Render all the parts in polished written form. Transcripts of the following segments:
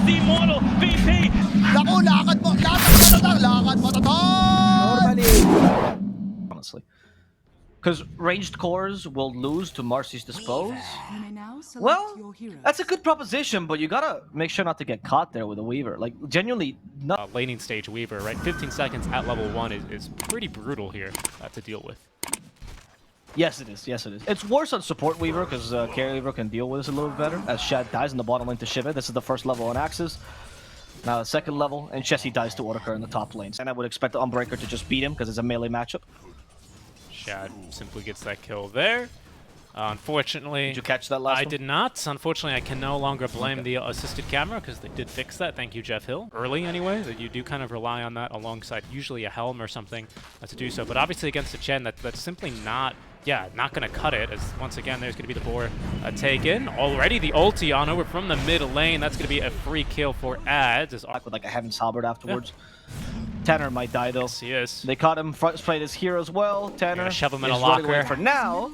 the Immortal VP. Naku, lakad mo tatang! Honestly. Because ranged cores will lose to Marcy's Dispose. Well, that's a good proposition, but you gotta make sure not to get caught there with a Weaver. Like, genuinely, not. Laning stage Weaver, right? 15 seconds at level 1 is pretty brutal here to deal with. Yes, it is. Yes, it is. It's worse on support Weaver, because carry Weaver can deal with this a little bit better. As Shad dies in the bottom lane to Shiva. This is the first level on Axis. Now the second level, and Chessie dies to Otakar in the top lanes. And I would expect the Unbreaker to just beat him, because it's a melee matchup. Shad simply gets that kill there. Unfortunately, did you catch that last one? I did not. Unfortunately, I can no longer blame the assisted camera because they did fix that. Thank you, Jeff Hill. Early, anyway, that you do kind of rely on that alongside usually a Helm or something to do so. But obviously against the Chen, that's simply not going to cut it. As once again, there's going to be the boar taken. Already the ulti on over from the mid lane. That's going to be a free kill for Ads. With like a Heaven's Halberd afterwards. Yeah. Tanner might die though. Yes, he is. They caught him front straight as here as well. Tanner shove him in is a locker. Running away for now.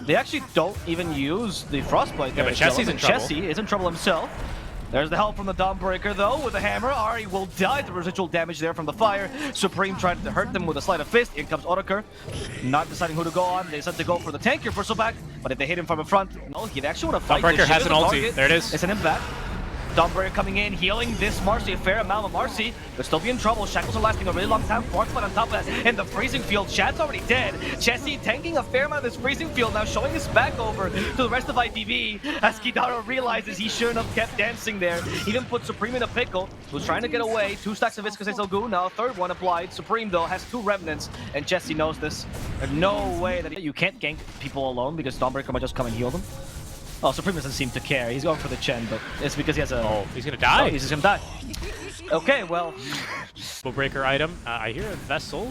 They actually don't even use the Frostbite there. Yeah, but Chessie's in trouble. Chessie is in trouble himself. There's the help from the Dawnbreaker though with the hammer. Ahri will die. The residual damage there from the fire. Supreme tried to hurt them with a sleight of fist. In comes Otakar. Not deciding who to go on. They decided to go for the tank here for Sobak, but if they hit him from in front, no, he'd actually want to fight. Dawnbreaker has an ulti. There it is. It's an impact. Dawnbreaker coming in, healing this Marcy, a fair amount of Marcy. They'll still be in trouble. Shackles are lasting a really long time. Forkfight on top of that. In the freezing field, Shad's already dead. Chessie tanking a fair amount of this freezing field, now showing his back over to the rest of ITV as Kidaro realizes he shouldn't have kept dancing there. Even put Supreme in a pickle, who's trying to get away. 2 stacks of Viscous Goo, now a third one applied. Supreme, though, has 2 remnants, and Chessie knows this. There's no way that you can't gank people alone because Dawnbreaker might just come and heal them. Oh, Supreme doesn't seem to care. He's going for the Chen, but it's because he has a... Oh, he's gonna die. Oh, he's just gonna die. Okay, well... Breaker item. I hear a Vessel.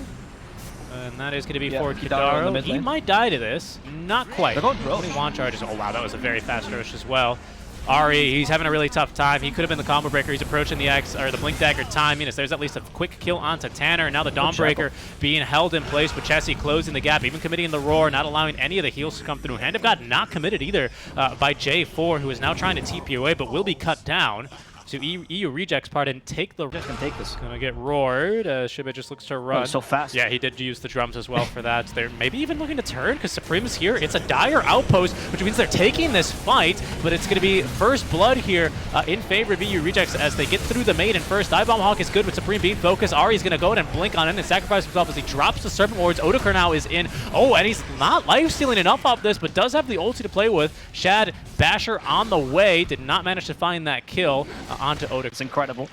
And that is going to be for Kidaro. He might die to this. Not quite. They're going rogue. 21 charges. Oh, wow. That was a very fast rush as well. Ahri, he's having a really tough time. He could have been the combo breaker. He's approaching the X or the Blink Dagger timing. There's at least a quick kill onto Tanner. Now the Dawnbreaker being held in place with Chessie closing the gap, even committing the roar, not allowing any of the heals to come through. Hand of God not committed either by J4, who is now trying to TP away, but will be cut down. So EU rejects part and take the risk and take this. Gonna get roared. Shiba just looks to run. Oh, so fast. Yeah, he did use the drums as well for that. They're maybe even looking to turn because Supreme is here. It's a dire outpost, which means they're taking this fight, but it's gonna be first blood here in favor of EU rejects as they get through the maiden first. Dive-Bomb Hawk is good with Supreme being focused. Ahri's gonna go ahead and blink on in and sacrifice himself as he drops the Serpent Wards. Otakar now is in. Oh, and he's not life-stealing enough off this, but does have the ulti to play with. Shad Basher on the way. Did not manage to find that kill onto Otakar. It's incredible.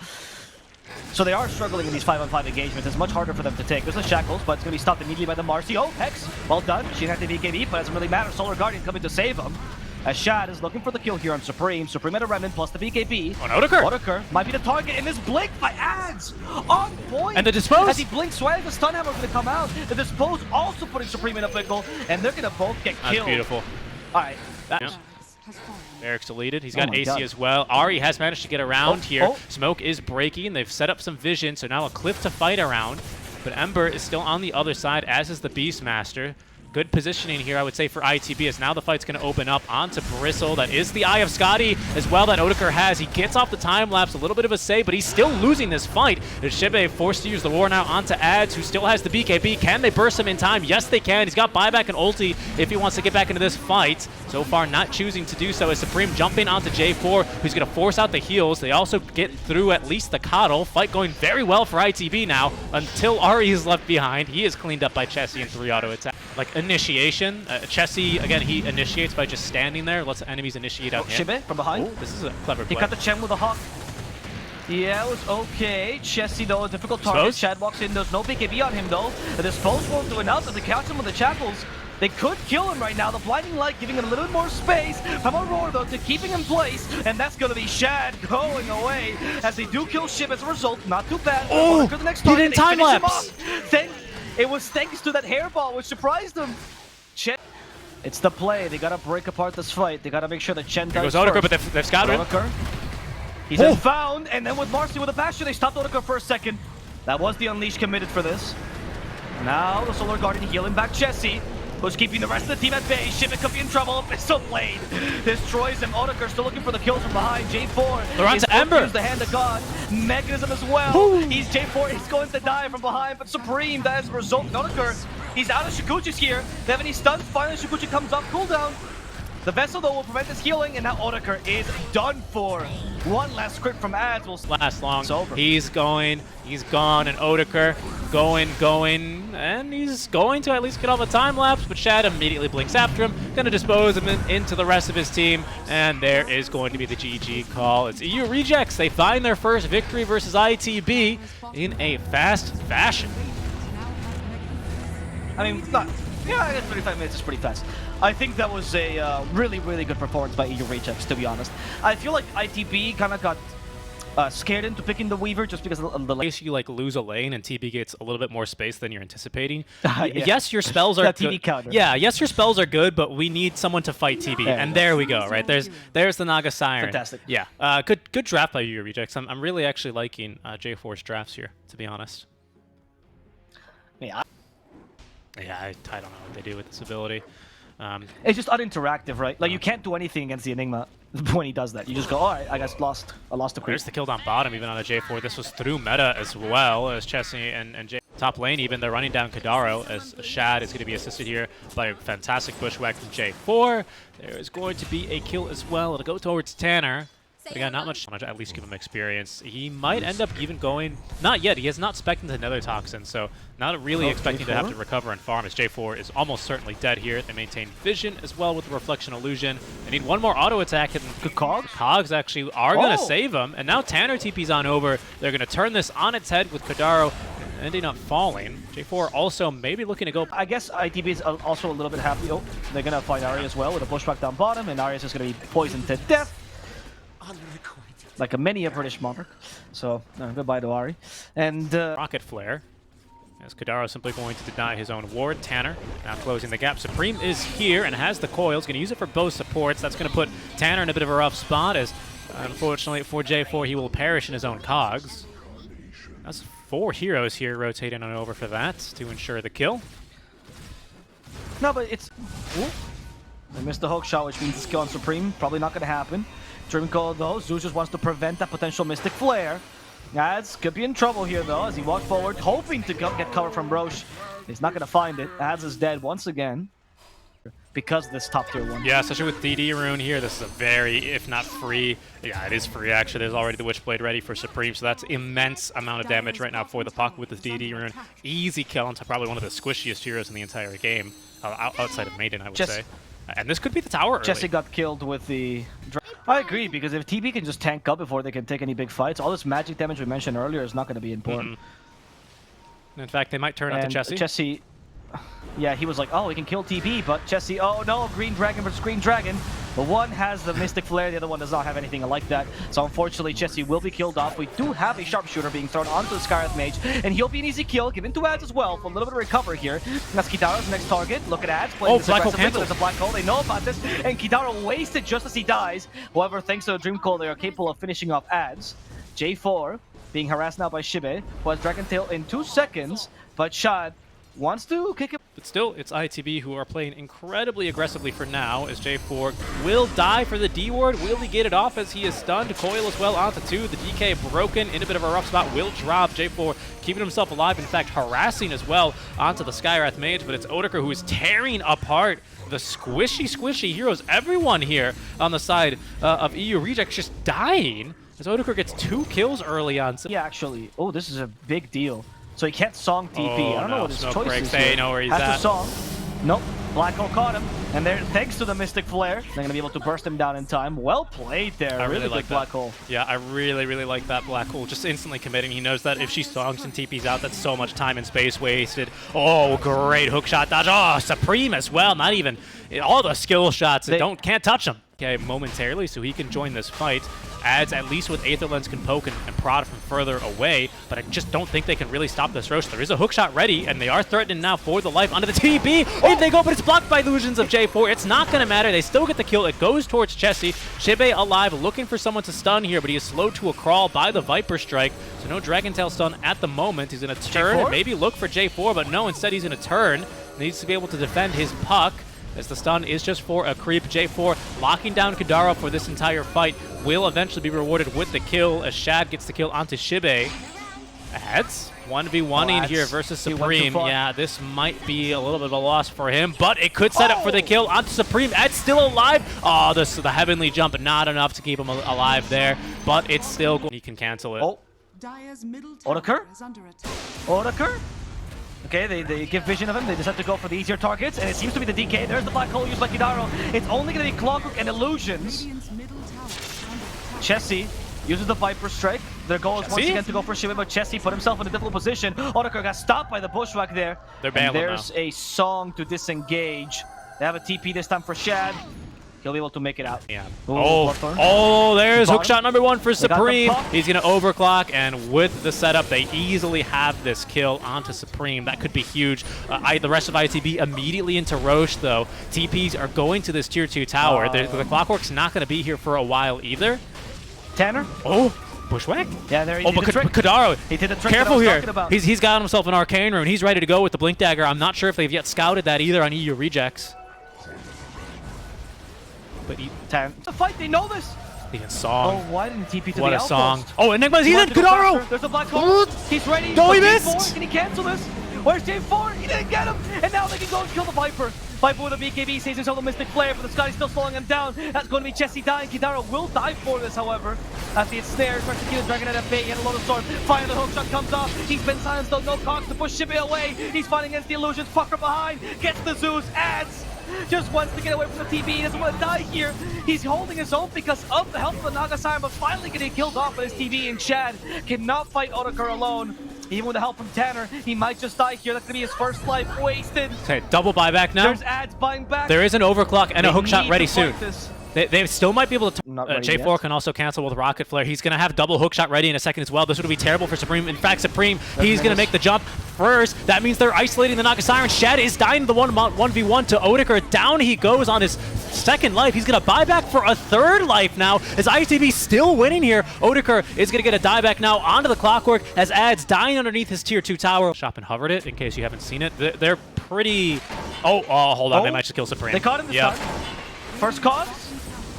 So they are struggling in these 5-on-5 engagements. It's much harder for them to take. There's the Shackles, but it's going to be stopped immediately by the Marcy. Oh, Hex, well done. She didn't have the BKB, but it doesn't really matter. Solar Guardian coming to save him. As Shad is looking for the kill here on Supreme. Supreme at a Remnant plus the BKB. On Otakar. Otakar might be the target, and this blink by Ads on point. And the Dispose. As he blinks right, the stun hammer is going to come out. The Dispose also putting Supreme in a pickle, and they're going to both get killed. That's beautiful. All right. Eric's deleted. He's got AC as well. Ahri has managed to get around here. Smoke is breaking. They've set up some vision, so now a cliff to fight around. But Ember is still on the other side, as is the Beastmaster. Good positioning here, I would say, for ITB, as now the fight's going to open up onto Bristle. That is the Eye of Scotty as well that Otakar has. He gets off the time lapse, a little bit of a save, but he's still losing this fight. There's Shibe forced to use the war now onto Ads, who still has the BKB. Can they burst him in time? Yes, they can. He's got buyback and ulti if he wants to get back into this fight. So far, not choosing to do so as Supreme jumping onto J4, who's going to force out the heals. They also get through at least the Coddle. Fight going very well for ITB now until Ahri is left behind. He is cleaned up by Chessie in 3 auto attacks. Like initiation. Chessie, again, he initiates by just standing there, lets the enemies initiate out him. Shibe from behind. Oh, this is a clever play. He got the Chen with a Hawk. Yeah, it was okay. Chessie, though, a difficult target. Shad walks in. There's no BKB on him, though. The Dispose won't do enough as they catch him with the Shackles. They could kill him right now. The Blinding Light giving him a little bit more space. From a roar, though, to keep him in place. And that's going to be Shad going away as they do kill Shiv as a result. Not too bad. Oh, the next he didn't time lapse. It was thanks to that hairball, which surprised him. It's the play. They gotta break apart this fight. They gotta make sure that Chen dies goes Otakar, first. but they've scouted. Otakar. He's in found, and then with Marcy with a Bastion, they stopped Otakar for a second. That was the Unleash committed for this. Now the Solar Guardian healing back Chessie, who's keeping the rest of the team at bay. Shiva could be in trouble. Pistol Blade destroys him. Otakar still looking for the kills from behind. J4 they're on to Ember. Use the hand of God. Mechanism as well. Ooh. He's J4. He's going to die from behind, but Supreme, that is the result. Otakar, he's out of Shikuchi's here. They have any stuns. Finally, Shikuchi comes up. Cooldown. The Vessel, though, will prevent his healing, and now Otakar is done for. One last script from Ads will last long. It's over. He's going, he's gone, and Otakar going, and he's going to at least get off a time lapse, but Shad immediately blinks after him, gonna dispose him into the rest of his team, and there is going to be the GG call. It's EU Rejects. They find their first victory versus ITB in a fast fashion. I mean, not. Yeah, I guess 35 minutes is pretty fast. I think that was a really, really good performance by EU Rejects, to be honest. I feel like ITB kind of got scared into picking the Weaver just because of the Case you like lose a lane and TB gets a little bit more space than you're anticipating. Yeah. Yes, your spells are that good. TB counter. Yeah, yes, your spells are good, but we need someone to fight TB, and there we go. Right there's the Naga Siren. Fantastic. Yeah, good draft by EU Rejects. I'm really actually liking J4's drafts here, to be honest. Yeah. Yeah, I don't know what they do with this ability. It's just uninteractive, right? Like, you can't do anything against the Enigma when he does that. You just go, all right, I lost the creep. There's the kill down bottom, even on a J4. This was through meta as well, as Chessie and J. Top lane, even they're running down Kadaro, as Shad is going to be assisted here by a fantastic bushwhack from J4. There is going to be a kill as well. It'll go towards Tanner. But again, not much, at least give him experience. He might end up even going, not yet, he has not spec'd into Nether Toxin, so not really expecting J4? to have to recover and farm, as J4 is almost certainly dead here. They maintain vision as well with the Reflection Illusion. They need one more auto attack, and the Cogs? Cogs actually are going to save him, and now Tanner TP's on over. They're going to turn this on its head with Kadaro ending up falling. J4 also maybe looking to go. I guess ITB is also a little bit happy. Oh, they're going to find Arya as well with a pushback down bottom, and Arya is just going to be poisoned to death. Like a many a British monarch. So, goodbye to Ari. And Rocket Flare. As Kadaro simply going to deny his own ward. Tanner now closing the gap. Supreme is here and has the coils. Going to use it for both supports. That's going to put Tanner in a bit of a rough spot, as unfortunately for J4 he will perish in his own cogs. That's 4 heroes here rotating on over for that to ensure the kill. No, but it's... Ooh. They missed the hook shot, which means the skill on Supreme. Probably not going to happen. Dreamcoat though, Zeus just wants to prevent that potential Mystic Flare. Ads could be in trouble here though, as he walks forward, hoping to get cover from Roche. He's not going to find it. Ads is dead once again. Because of this top tier one. Yeah, especially with DD Rune here, this is a very, if not free, yeah, it is free actually. There's already the Witchblade ready for Supreme, so that's immense amount of damage right now for the Puck with this DD Rune. Easy kill into probably one of the squishiest heroes in the entire game, outside of Maiden, I would say. And this could be the tower early. Jesse got killed with the... I agree, because if TB can just tank up before they can take any big fights, all this magic damage we mentioned earlier is not going to be important. In fact, they might turn on to Jesse. Jesse, yeah, he was like, oh, we can kill TB, but Jesse, oh no, Green Dragon versus Green Dragon. The one has the Mystic Flare, the other one does not have anything like that. So unfortunately, Jesse will be killed off. We do have a Sharpshooter being thrown onto the Skywrath Mage, and he'll be an easy kill, given to Ads as well, for a little bit of recovery here. That's Kidaro's next target. Look at Ads playing this Black Hole aggressively. cancel. There's a Black Hole, they know about this, and Kidaro wasted just as he dies. However, thanks to the Dream Call, they are capable of finishing off Ads. J4 being harassed now by Shibe, who has Dragon Tail in 2 seconds, but Shad wants to kick it. But still, it's ITB who are playing incredibly aggressively for now, as J4 will die for the D-Ward. Will he get it off as he is stunned? Coil as well onto 2. The DK broken in a bit of a rough spot. Will drop. J4 keeping himself alive. In fact, harassing as well onto the Skywrath Mage. But it's Otakar who is tearing apart the squishy heroes. Everyone here on the side of EU Rejects just dying, as Otakar gets 2 kills early on. Yeah, actually. Oh, this is a big deal. So he can't song TP. Oh, I don't know what his Smoke choice breaks. is. They know where he's Has at. to song. Nope. Black Hole caught him. And there, thanks to the Mystic Flare, they're going to be able to burst him down in time. Well played there. I really really good like Black that. Hole. Yeah, I really like that Black Hole. Just instantly committing. He knows that if she songs and TP's out, that's so much time and space wasted. Oh, great hook shot dodge. Oh, Supreme as well. Not even all the skill shots. Can't touch him. Okay, momentarily, so he can join this fight. Ads, at least with Aether Lens, can poke and prod from further away, but I just don't think they can really stop this Roche. There is a hookshot ready, and they are threatening now for the life onto the TB. In they go, but it's blocked by Illusions of J4. It's not going to matter. They still get the kill. It goes towards Chessie. Shibe alive, looking for someone to stun here, but he is slowed to a crawl by the Viper Strike, so no Dragon Tail stun at the moment. He's going to turn and maybe look for J4, but no, instead he's going to turn. needs to be able to defend his puck, as the stun is just for a creep. J4 locking down Kadaro for this entire fight will eventually be rewarded with the kill as Shad gets the kill onto Shibe. Ads 1v1ing here versus Supreme. Yeah, this might be a little bit of a loss for him, but it could set up for the kill onto Supreme. Ads still alive. Oh, the heavenly jump, not enough to keep him alive there, but it's still he can cancel it. Oh, Otakar? Okay, they give vision of him. They decide to go for the easier targets, and it seems to be the DK. There's the black hole used by Kidaro. It's only going to be Clockwork and Illusions. Chessie uses the Viper Strike. Their goal is once again to go for Shiba, but Chessie put himself in a difficult position. Otakar got stopped by the Bushwhack there. They're bailing now. There's a song to disengage. They have a TP this time for Shad. He'll be able to make it out. Yeah. Ooh, there's hookshot number 1 for Supreme. He's going to overclock, and with the setup, they easily have this kill onto Supreme. That could be huge. The rest of ITB immediately into Roche, though. TPs are going to this tier 2 tower. The Clockwork's not going to be here for a while either. Tanner? Oh, Bushwhack? Yeah, there he did the trick. Kadaro, he did the trick. Careful here. About. He's got himself an Arcane Rune. He's ready to go with the Blink Dagger. I'm not sure if they've yet scouted that either on EU rejects. But the fight, they know this. Even song. Oh, why didn't TP to what the a outpost? song. Oh, Enigma's he's in. Kadaro! There's a black hole. He's ready. No, he missed. Can he cancel this? Where's J4? He didn't get him. And now they can go and kill the Viper. Viper with a BKB saves himself a Mystic Flare, but the Scotty's still slowing him down. That's going to be Chessie dying. Kidaro will die for this, however. As the snare tries to kill the Dragon at bay. He had a lot of sword. Finally, the hookshot comes off. He's been silenced, though. No cogs to push Shibe away. He's fighting against the Illusions. Puck from behind. Gets the Zeus. Adds. Just wants to get away from the TB. He doesn't want to die here. He's holding his own because of the help of the Naga Siren, but finally getting killed off by his TB, and Chad cannot fight Otakar alone. Even with the help from Tanner, he might just die here. That's going to be his first life wasted. Okay, double buyback now. There's Ads buying back. There is an overclock and a hookshot ready soon. They still might be able to... J4 yet. can also cancel with Rocket Flare. He's going to have double hookshot ready in a second as well. This would be terrible for Supreme. In fact, Supreme, he's going to make the jump first. That means they're isolating the Naga Siren. Shad is dying to the 1v1 to Otakar. Down he goes on his second life. He's going to buy back for a third life now as ITB still winning here. Otakar is going to get a dieback now onto the Clockwork as Ads dying underneath his tier 2 tower. Shop and hovered it in case you haven't seen it. They're pretty... Oh, hold on. They might just kill Supreme. They caught him this time. First cause.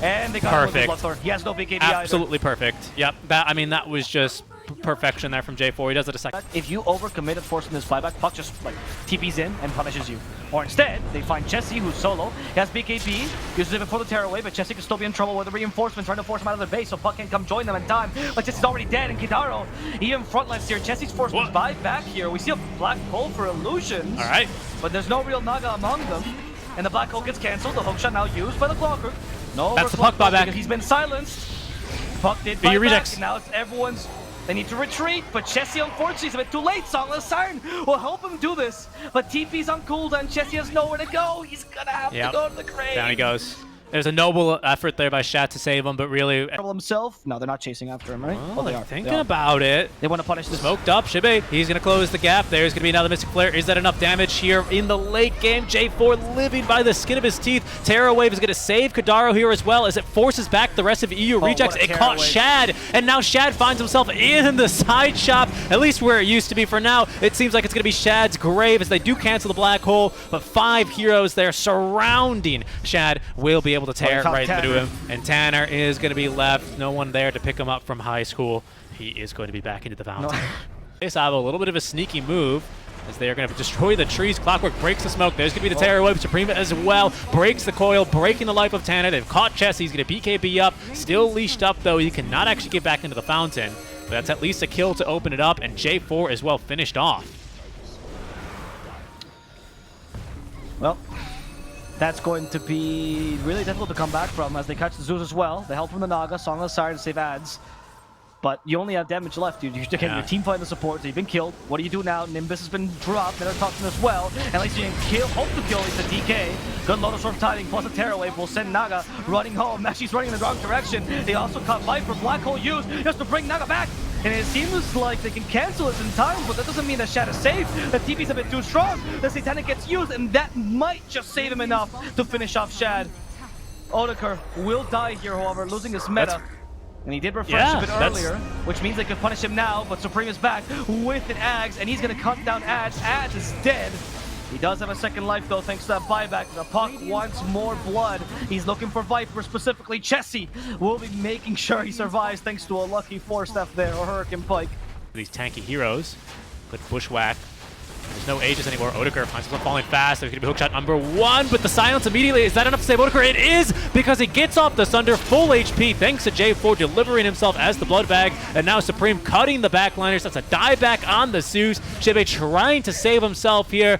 And they got him with Bloodthorn. He has no BKB Absolutely either. Perfect. Yep. That was just perfection there from J4. He does it a second. If you overcommit and force in this buyback, Puck just like TPs in and punishes you. Or instead, they find Chessie, who's solo. He has BKB, uses it before the tearaway, but Chessie can still be in trouble with the reinforcements trying to force him out of their base, so Puck can't come join them in time. But Chessie's already dead, and Kidaro, even frontlines here. Chessie's forced to buy back here. We see a black hole for Illusions. All right. But there's no real Naga among them. And the black hole gets cancelled. The hookshot now used by the Clockwork. No, that's the Puck buyback. He's been silenced. Puck did buy back, and now it's everyone's. They need to retreat, but Chessie unfortunately is a bit too late. Songless Siren will help him do this, but TP's on cooldown. Chessie has nowhere to go. He's gonna have to go to the grave. Down he goes. There's a noble effort there by Shad to save him, but really... himself? No, they're not chasing after him, right? Well, they are. Thinking about it. They want to punish this. Smoked up, Shibe. He's going to close the gap. There's going to be another Mystic Flare. Is that enough damage here in the late game? J4 living by the skin of his teeth. Terra Wave is going to save Kadaro here as well as it forces back the rest of EU rejects. It caught Shad, and now Shad finds himself in the side shop, at least where it used to be for now. It seems like it's going to be Shad's grave as they do cancel the black hole, but 5 heroes there surrounding Shad will be able to tear right through him, and Tanner is going to be left. No one there to pick him up from high school. He is going to be back into the fountain. DPC Avo, a little bit of a sneaky move as they are going to destroy the trees. Clockwork breaks the smoke. There's going to be the Terror Wave. Supreme as well breaks the coil, breaking the life of Tanner. They've caught Chessie. He's going to BKB up. Still leashed up, though. He cannot actually get back into the fountain. But that's at least a kill to open it up, and J4 as well finished off. Well, that's going to be really difficult to come back from as they catch the Zeus as well. The help from the Naga, Songless Siren to save Ads. But you only have damage left, dude. Your team fighting the support, so you've been killed. What do you do now? Nimbus has been dropped, Nether Toxin as well. And at least you can kill, hope to kill at least the DK. Good Lotus Orb timing plus a Terror Wave will send Naga running home. Now she's running in the wrong direction. They also caught Viper, Black Hole used just to bring Naga back. And it seems like they can cancel this in time, but that doesn't mean that Shad is safe. The TP's a bit too strong. The Satanic gets used, and that might just save him enough to finish off Shad. Otakar will die here, however, losing his meta. And he did refresh a bit earlier, which means they could punish him now, but Supreme is back with an Ags, and he's going to cut down Ads. Ads is dead. He does have a second life though, thanks to that buyback. The puck wants more blood. He's looking for Viper specifically. Chessie will be making sure he survives thanks to a lucky force theft there, or Hurricane Pike. These tanky heroes, but Bushwhack. There's no Aegis anymore. Odegaard finds himself falling fast. There's going to be hookshot number 1, but the silence immediately. Is that enough to save Odegaard? It is, because he gets off the Sunder full HP thanks to J4 delivering himself as the blood bag. And now Supreme cutting the backliners. That's a die back on the Zeus. Shibe trying to save himself here.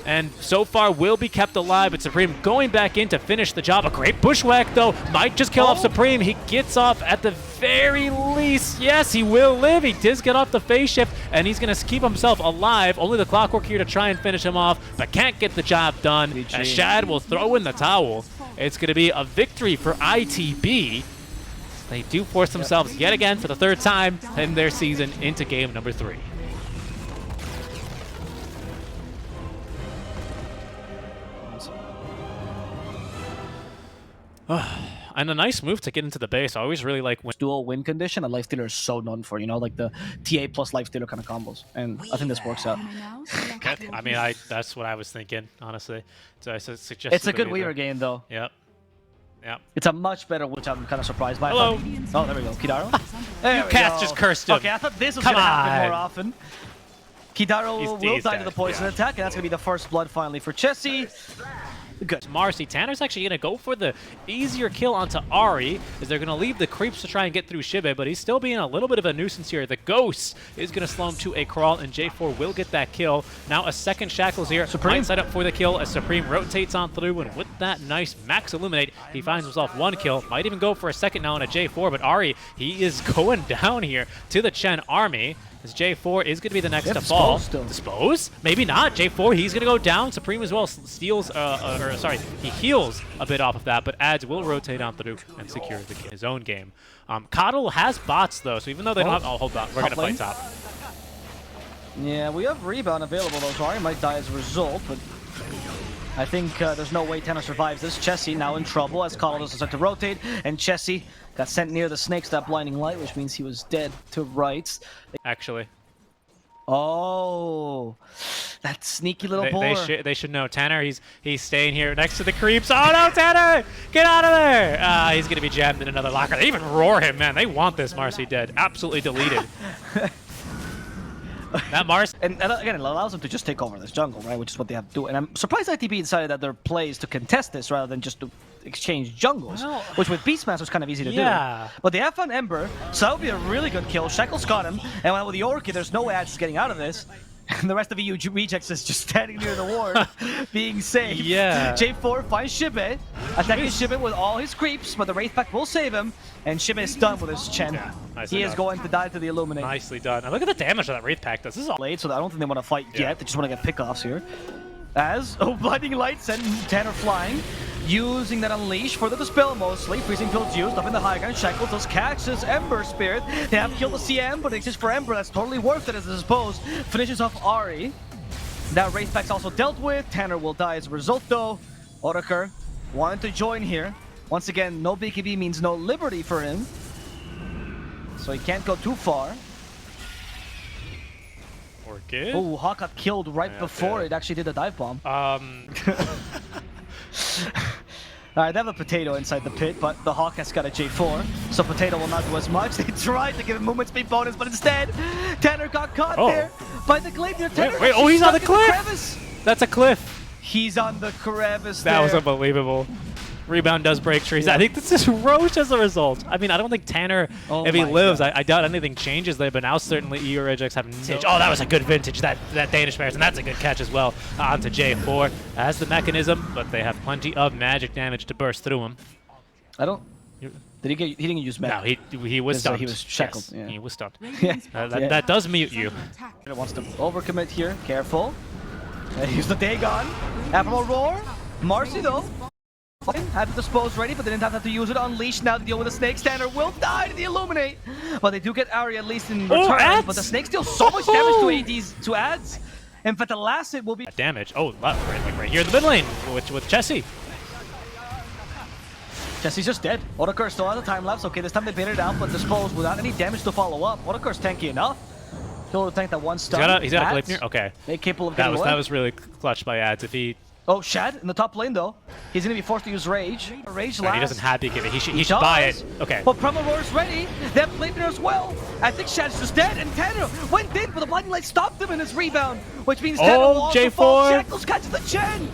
And so far will be kept alive, but Supreme going back in to finish the job. A great bushwhack, though. Might just kill off Supreme. He gets off at the very least. Yes, he will live. He does get off the phase shift, and he's going to keep himself alive. Only the Clockwork here to try and finish him off, but can't get the job done. As Shad will throw in the towel. It's going to be a victory for ITB. They do force themselves yet again for the 3rd time in their season into game number 3. And a nice move to get into the base. I always really like when dual win condition and Lifestealer is so known for, you know, like the TA plus Lifestealer kind of combos. And I think this works out. I mean, that's what I was thinking, honestly. So I suggest it's a good Weaver game, though. Yep. Yep. It's a much better, which I'm kind of surprised by. Hello. Oh, there we go. Kidaro. There we Cast go. just cursed him. Okay, I thought this was going to happen more often. Kidaro will die to the poison attack, and that's going to be the first blood finally for Chessie. Good. Marcy. Tanner's actually going to go for the easier kill onto Ari, as they're going to leave the creeps to try and get through Shibe, but he's still being a little bit of a nuisance here. The Ghost is going to slow him to a crawl, and J4 will get that kill. Now a second Shackles here. Supreme might set up for the kill as Supreme rotates on through, and with that nice max illuminate, he finds himself 1 kill. Might even go for a second now on a J4, but Ari, he is going down here to the Chen army. As J4 is going to be the next to fall. Dispose? Maybe not. J4, he's going to go down. Supreme as well steals, he heals a bit off of that, but Ads will rotate on through and secure his own game. Coddle has bots, though, so even though they don't have... Oh, hold on. We're going to fight top. Yeah, we have Rebound available, though, so Ari might die as a result, but I think there's no way Tanner survives this. Chessie now in trouble as Coddle doesn't start to rotate, and Chessie got sent near the snakes, that blinding light, which means he was dead to rights. Actually. Oh, that sneaky little boar. They should know. Tanner, he's staying here next to the creeps. Oh no, Tanner! Get out of there! He's gonna be jammed in another locker. They even roar him, man. They want this Marcy dead. Absolutely deleted. That Mars. And again, it allows them to just take over this jungle, right? Which is what they have to do. And I'm surprised ITB decided that their play is to contest this rather than just to exchange jungles, which with Beastmaster is kind of easy to do. But they have found Ember, so that would be a really good kill. Shackles got him, and with the Orchid, there's no way Ads getting out of this. And the rest of EU Rejects is just standing near the ward, being safe. Yeah. J4 finds Shibe, attacking Shibe with all his creeps, but the Wraith Pack will save him, and Shibe is done with his Chen. Yeah, he is going to die to the Illuminate. Nicely done. And look at the damage that Wraith Pack does. This is all late, so I don't think they want to fight yet. They just want to get pickoffs here. As, Blinding Light sent Tanner flying, using that Unleash for the Dispel mostly. Freezing Field's used up in the high ground. Shackles does catch his Ember Spirit. They have killed the CM, but it's just for Ember. That's totally worth it as I suppose. Finishes off Ari. That Wraith Pack's also dealt with. Tanner will die as a result though. Odeker wanted to join here. Once again, no BKB means no liberty for him. So he can't go too far. Orchid. Oh, Hawk got killed right before it actually did a dive bomb. Alright, they have a Potato inside the pit, but the Hawk has got a J4, so Potato will not do as much. They tried to give him movement speed bonus, but instead, Tanner got caught there by the Glaive. Wait, oh, he's on the cliff! That's a cliff. He's on the crevice That was unbelievable. Rebound does break trees. I think this is Roche as a result. I mean, I don't think Tanner, if he lives, I doubt anything changes there, but now certainly EU Rejects have vintage. Oh, that was a good vintage, that Danish Bears, and that's a good catch as well. Onto J4 as the mechanism, but they have plenty of magic damage to burst through him. Did he get? He didn't use magic. No, he was stunned. He was shackled. Yes, yeah. he was stunned. That does mute you. Wants to overcommit here. Careful. Use the Dagon. Admiral Roar. Marcy though. Had the Dispose ready, but they didn't have to use it. Unleash now to deal with the Snakes. Tanner will die to the Illuminate. But they do get Ari at least in return. But the Snakes deal so much damage to ADs, to Ads. In fact, the last hit will be... Damage. Oh, right here in the mid lane with Chessie. Chessie's just dead. Odeker still has a time lapse. Okay, this time they baited it out, but Dispose without any damage to follow up. Odeker's tanky enough. He'll tank that one stun. He's got a Gleipnir? Okay. They capable of That getting was really clutch by Ads. If he... Oh, Shad in the top lane though. He's gonna be forced to use Rage. Rage last. He doesn't have BKB. He should buy it. Okay. But Roar's ready. They have Gleipnir as well. I think Shad's just dead, and Tanner went in, but the blinding light stopped him in his rebound, which means Tanner will also J4. fall. Shackles catches the chin.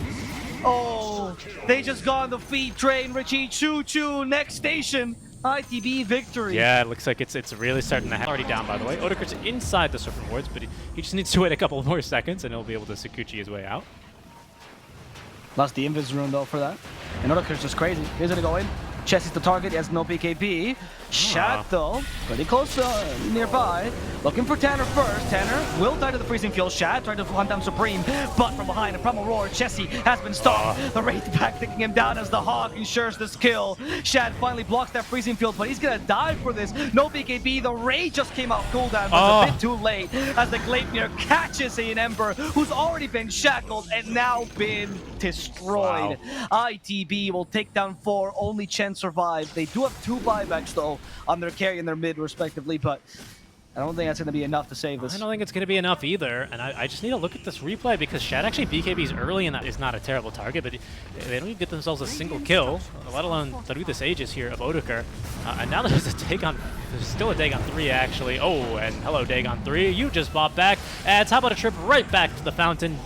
Oh, they just got on the feed train, Richie. Choo-choo, next station. ITB victory. Yeah, it looks like it's really starting to happen. Already down, by the way. Odeker's inside the Serpent Wards, but he just needs to wait a couple more seconds, and he'll be able to Sakuchi his way out. Lost the Invis rune though for that. And Odeker's just crazy. He's gonna go in. Chessie's the target, he has no PKB. Shot though, pretty close nearby. Looking for Tanner first. Tanner will die to the freezing field. Shad trying to hunt down Supreme, but from behind a Primal Roar. Chessie has been stopped. The Wraith back taking him down as the Hawk ensures this kill. Shad finally blocks that freezing field, but he's gonna die for this. No BKB. The Rage just came out cooldown, but it's a bit too late as the Gleipnir catches an Ember who's already been shackled and now been destroyed. Wow. ITB will take down 4. Only Chen survived. They do have 2 buybacks though on their carry and their mid respectively, but I don't think that's going to be enough to save this. I don't think it's going to be enough either, and I just need to look at this replay because Shad actually BKBs early, and that is not a terrible target, but they don't even get themselves a single kill, let alone through this Aegis here of Odeker. And now there's still a Dagon 3 actually. Oh, and hello Dagon 3, you just bought back. Ads, how about a trip right back to the fountain?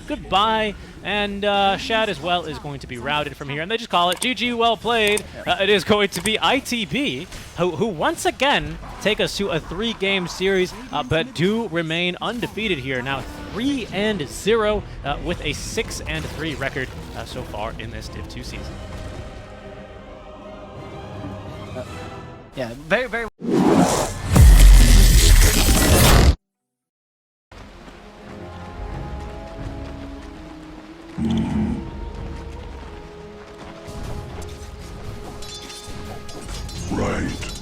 Goodbye. And Shad as well is going to be routed from here, and they just call it GG, well played. It is going to be ITB, who once again take us to a 3-game series, but do remain undefeated here. Now 3-0 with a 6-3 record so far in this Div 2 season. Yeah, very, very... Right.